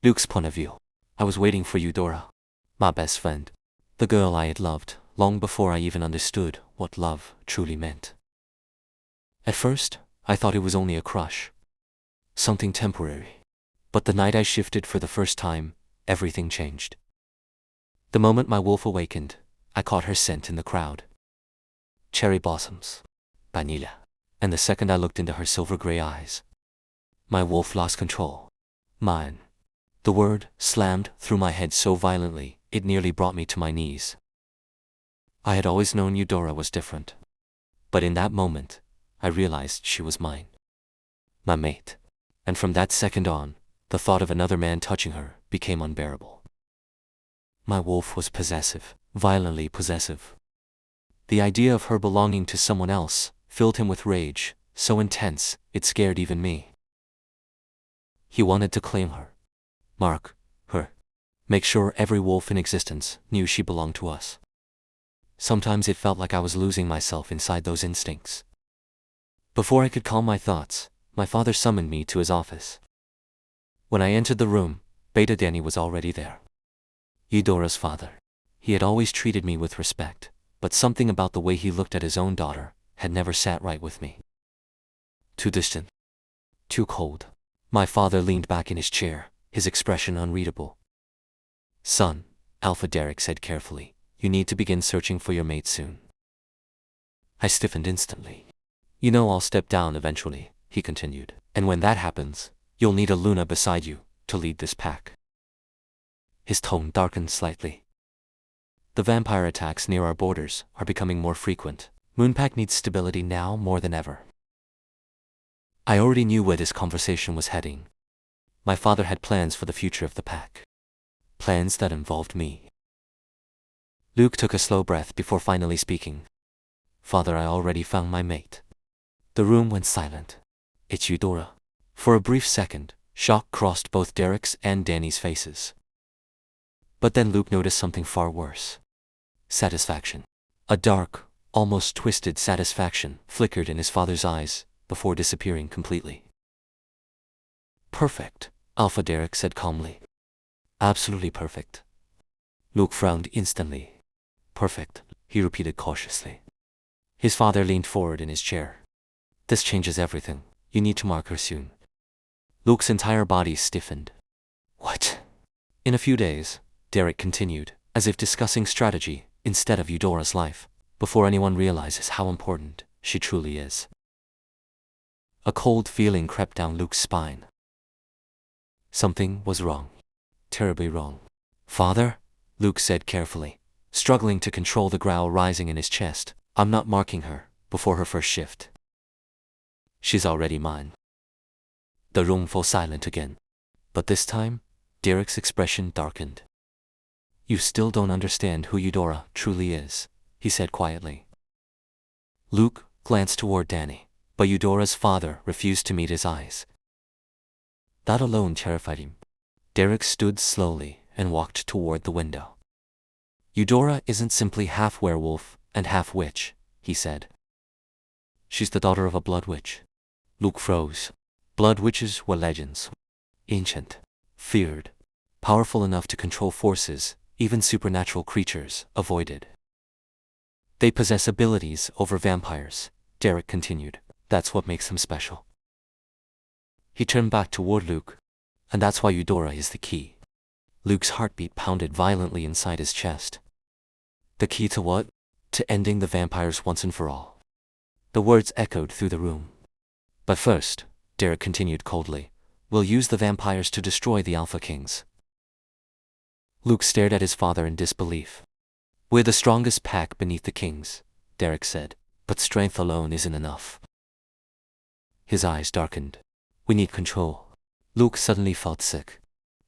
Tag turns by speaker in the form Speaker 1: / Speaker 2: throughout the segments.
Speaker 1: Luke's point of view. I was waiting for Eudora, my best friend, the girl I had loved, long before I even understood what love truly meant. At first, I thought it was only a crush, something temporary. But the night I shifted for the first time, everything changed. The moment my wolf awakened, I caught her scent in the crowd. Cherry blossoms, vanilla, and the second I looked into her silver-gray eyes, my wolf lost control. Mine. The word slammed through my head so violently, it nearly brought me to my knees. I had always known Eudora was different. But in that moment, I realized she was mine. My mate. And from that second on, the thought of another man touching her became unbearable. My wolf was possessive, violently possessive. The idea of her belonging to someone else filled him with rage, so intense, it scared even me. He wanted to claim her. Mark her. Make sure every wolf in existence knew she belonged to us. Sometimes it felt like I was losing myself inside those instincts. Before I could calm my thoughts, my father summoned me to his office. When I entered the room, Beta Danny was already there. Eudora's father. He had always treated me with respect, but something about the way he looked at his own daughter had never sat right with me. Too distant. Too cold. My father leaned back in his chair, his expression unreadable. Son, Alpha Derek said carefully, you need to begin searching for your mate soon. I stiffened instantly. You know I'll step down eventually, he continued, and when that happens, you'll need a Luna beside you to lead this pack. His tone darkened slightly. The vampire attacks near our borders are becoming more frequent. Moonpack needs stability now more than ever. I already knew where this conversation was heading. My father had plans for the future of the pack. Plans that involved me. Luke took a slow breath before finally speaking. Father, I already found my mate. The room went silent. It's Eudora. For a brief second, shock crossed both Derek's and Danny's faces. But then Luke noticed something far worse. Satisfaction. A dark, almost twisted satisfaction flickered in his father's eyes before disappearing completely. Perfect, Alpha Derek said calmly. Absolutely perfect. Luke frowned instantly. Perfect, he repeated cautiously. His father leaned forward in his chair. This changes everything. You need to mark her soon. Luke's entire body stiffened. What? In a few days, Derek continued, as if discussing strategy instead of Eudora's life, before anyone realizes how important she truly is. A cold feeling crept down Luke's spine. Something was wrong. Terribly wrong. Father, Luke said carefully, struggling to control the growl rising in his chest, I'm not marking her before her first shift. She's already mine. The room fell silent again. But this time, Derek's expression darkened. You still don't understand who Eudora truly is, he said quietly. Luke glanced toward Danny, but Eudora's father refused to meet his eyes. That alone terrified him. Derek stood slowly and walked toward the window. Eudora isn't simply half werewolf and half witch, he said. She's the daughter of a blood witch. Luke froze. Blood witches were legends. Ancient, feared, powerful enough to control forces even supernatural creatures avoided. They possess abilities over vampires, Derek continued. That's what makes them special. He turned back toward Luke. And that's why Eudora is the key. Luke's heartbeat pounded violently inside his chest. The key to what? To ending the vampires once and for all. The words echoed through the room. But first, Derek continued coldly, we'll use the vampires to destroy the Alpha Kings. Luke stared at his father in disbelief. We're the strongest pack beneath the kings, Derek said, but strength alone isn't enough. His eyes darkened. We need control. Luke suddenly felt sick.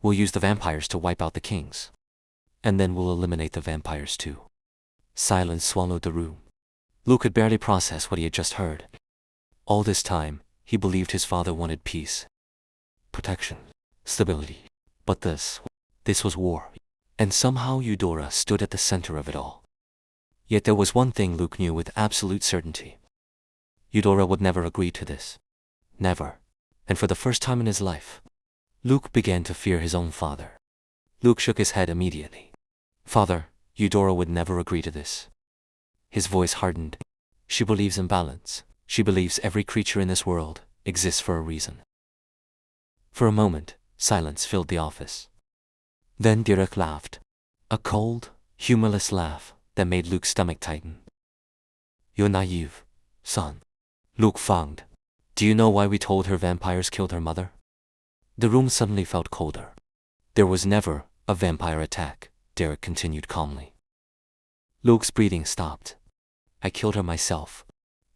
Speaker 1: We'll use the vampires to wipe out the kings. And then we'll eliminate the vampires too. Silence swallowed the room. Luke could barely process what he had just heard. All this time, he believed his father wanted peace. Protection. Stability. But this was war. And somehow Eudora stood at the center of it all. Yet there was one thing Luke knew with absolute certainty. Eudora would never agree to this. Never. And for the first time in his life, Luke began to fear his own father. Luke shook his head immediately. Father, Eudora would never agree to this. His voice hardened. She believes in balance. She believes every creature in this world exists for a reason. For a moment, silence filled the office. Then Derek laughed. A cold, humorless laugh that made Luke's stomach tighten. You're naive, son. Luke frowned. Do you know why we told her vampires killed her mother? The room suddenly felt colder. There was never a vampire attack, Derek continued calmly. Luke's breathing stopped. I killed her myself.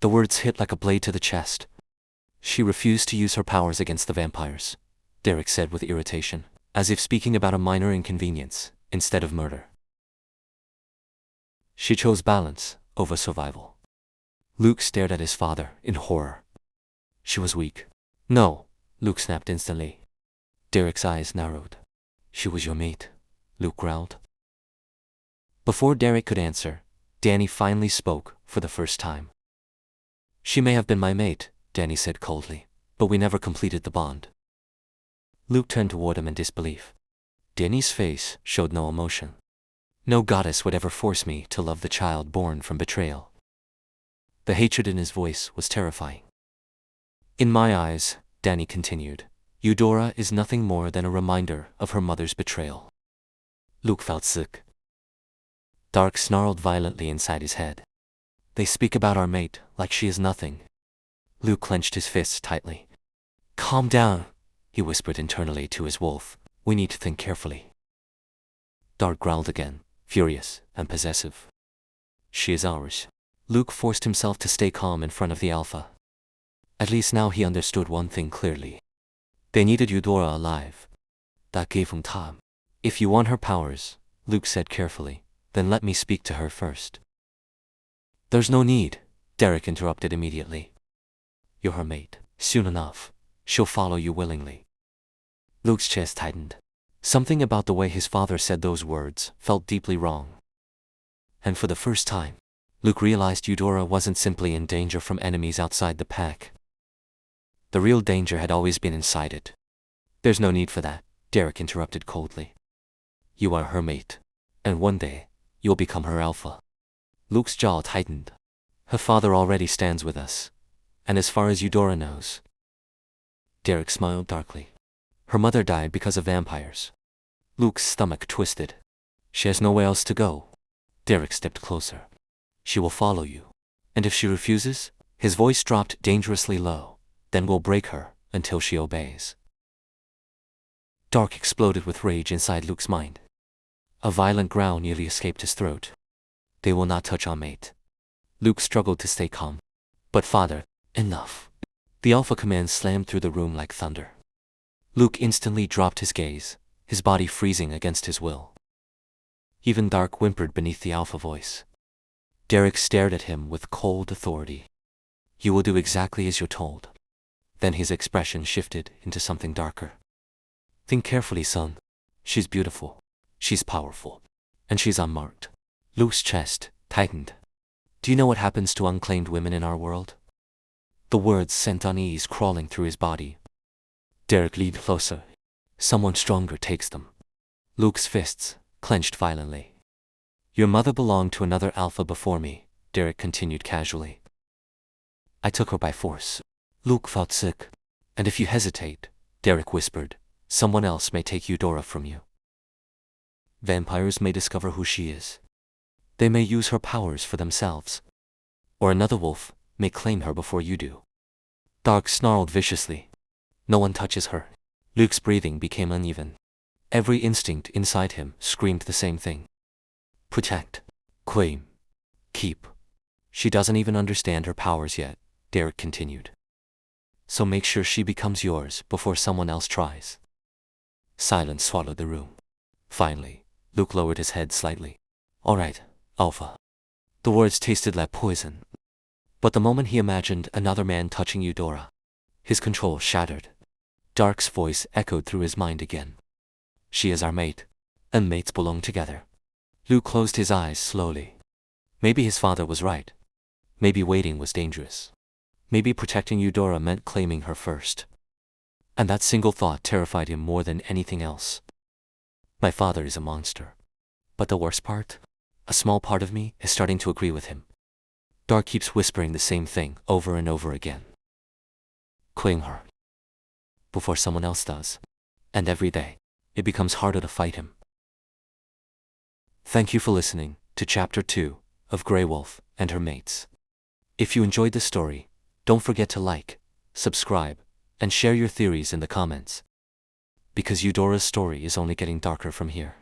Speaker 1: The words hit like a blade to the chest. She refused to use her powers against the vampires, Derek said with irritation, as if speaking about a minor inconvenience instead of murder. She chose balance over survival. Luke stared at his father in horror. She was weak. No, Luke snapped instantly. Derek's eyes narrowed. She was your mate, Luke growled. Before Derek could answer, Danny finally spoke for the first time. She may have been my mate, Danny said coldly, but we never completed the bond. Luke turned toward him in disbelief. Danny's face showed no emotion. No goddess would ever force me to love the child born from betrayal. The hatred in his voice was terrifying. In my eyes, Danny continued, Eudora is nothing more than a reminder of her mother's betrayal. Luke felt sick. Dark snarled violently inside his head. They speak about our mate like she is nothing. Luke clenched his fists tightly. Calm down, he whispered internally to his wolf. We need to think carefully. Dark growled again, furious and possessive. She is ours. Luke forced himself to stay calm in front of the alpha. At least now he understood one thing clearly. They needed Eudora alive. That gave him time. If you want her powers, Luke said carefully, then let me speak to her first. There's no need, Derek interrupted immediately. You're her mate. Soon enough, she'll follow you willingly. Luke's chest tightened. Something about the way his father said those words felt deeply wrong. And for the first time, Luke realized Eudora wasn't simply in danger from enemies outside the pack. The real danger had always been inside it. There's no need for that, Derek interrupted coldly. You are her mate, and one day, you'll become her alpha. Luke's jaw tightened. Her father already stands with us, and as far as Eudora knows. Derek smiled darkly. Her mother died because of vampires. Luke's stomach twisted. She has nowhere else to go. Derek stepped closer. She will follow you. And if she refuses, his voice dropped dangerously low, then we'll break her until she obeys. Dark exploded with rage inside Luke's mind. A violent growl nearly escaped his throat. They will not touch our mate. Luke struggled to stay calm. But father, enough. The alpha command slammed through the room like thunder. Luke instantly dropped his gaze, his body freezing against his will. Even Dark whimpered beneath the alpha voice. Derek stared at him with cold authority. You will do exactly as you're told. Then his expression shifted into something darker. Think carefully, son. She's beautiful. She's powerful. And she's unmarked. Luke's chest tightened. Do you know what happens to unclaimed women in our world? The words sent unease crawling through his body. Derek leaned closer. Someone stronger takes them. Luke's fists clenched violently. Your mother belonged to another alpha before me, Derek continued casually. I took her by force. Luke felt sick. And if you hesitate, Derek whispered, someone else may take Eudora from you. Vampires may discover who she is. They may use her powers for themselves. Or another wolf may claim her before you do. Dark snarled viciously. No one touches her. Luke's breathing became uneven. Every instinct inside him screamed the same thing. Protect. Claim. Keep. She doesn't even understand her powers yet, Derek continued. So make sure she becomes yours before someone else tries. Silence swallowed the room. Finally, Luke lowered his head slightly. All right, Alpha. The words tasted like poison. But the moment he imagined another man touching Eudora, his control shattered. Dark's voice echoed through his mind again. She is our mate, and mates belong together. Luke closed his eyes slowly. Maybe his father was right. Maybe waiting was dangerous. Maybe protecting Eudora meant claiming her first. And that single thought terrified him more than anything else. My father is a monster. But the worst part? A small part of me is starting to agree with him. Dark keeps whispering the same thing over and over again. Killing her. Before someone else does. And every day, it becomes harder to fight him. Thank you for listening to Chapter 2 of Werewolf and Her Mates. If you enjoyed this story, don't forget to like, subscribe, and share your theories in the comments. Because Eudora's story is only getting darker from here.